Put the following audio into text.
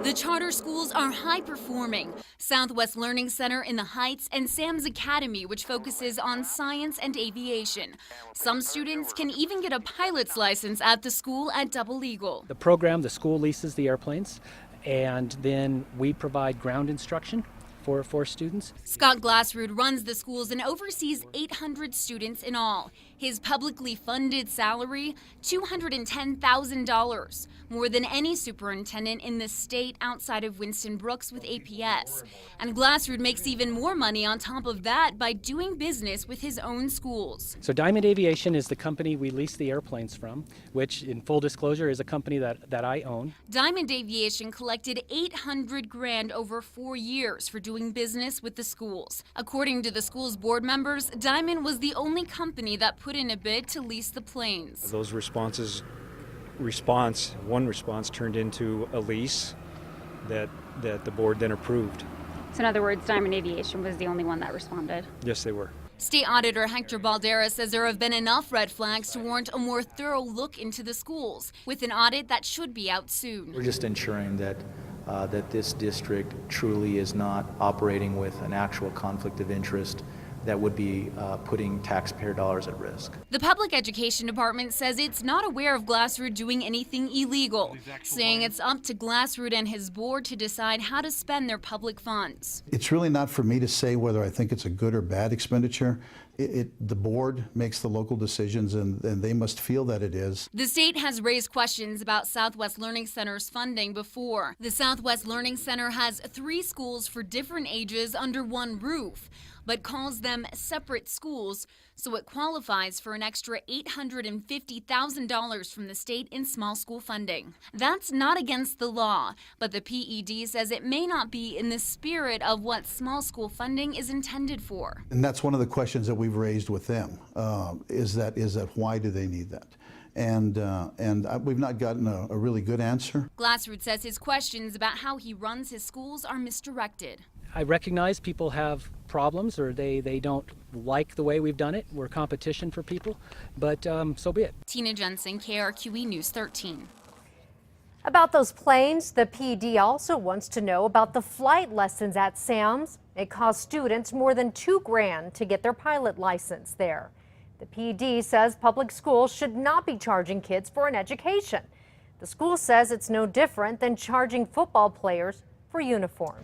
The charter schools are high performing. Southwest Learning Center in the Heights and Sam's Academy, which focuses on science and aviation. Some students can even get a pilot's license at the school at Double Eagle. The program, the school leases the airplanes, and then we provide ground instruction for students. Scott Glassrud runs the schools and oversees 800 students in all. His publicly funded salary, $210,000, more than any superintendent in the state outside of Winston Brooks with APS. And Glassrud makes even more money on top of that by doing business with his own schools. So Diamond Aviation is the company we lease the airplanes from, which in full disclosure is a company that I own. Diamond Aviation collected $800,000 over 4 years for doing business with the schools. According to the school's board members, Diamond was the only company that put in a bid to lease the planes. Those one response turned into a lease that the board then approved. So in other words, Diamond Aviation was the only one that responded? Yes, they were. State Auditor Hector Baldera says there have been enough red flags to warrant a more thorough look into the schools, with an audit that should be out soon. We're just ensuring that this district truly is not operating with an actual conflict of interest that would be putting taxpayer dollars at risk. The Public Education Department says it's not aware of Glassrud doing anything illegal, saying it's up to Glassrud and his board to decide how to spend their public funds. It's really not for me to say whether I think it's a good or bad expenditure. The board makes the local decisions, and they must feel that it is. The state has raised questions about Southwest Learning Center's funding before. The Southwest Learning Center has 3 schools for different ages under one roof, but calls them separate schools, so it qualifies for an extra $850,000 from the state in small school funding. That's not against the law, but the PED says it may not be in the spirit of what small school funding is intended for. And that's one of the questions that we've raised with them, is that why do they need that? And we've not gotten a really good answer. Glassrud says his questions about how he runs his schools are misdirected. I recognize people have problems or they don't like the way we've done it. We're competition for people, but so be it. Tina Jensen, KRQE News 13. About those planes, the PD also wants to know about the flight lessons at Sam's. It costs students more than $2,000 to get their pilot license there. The PD says public schools should not be charging kids for an education. The school says it's no different than charging football players for uniforms.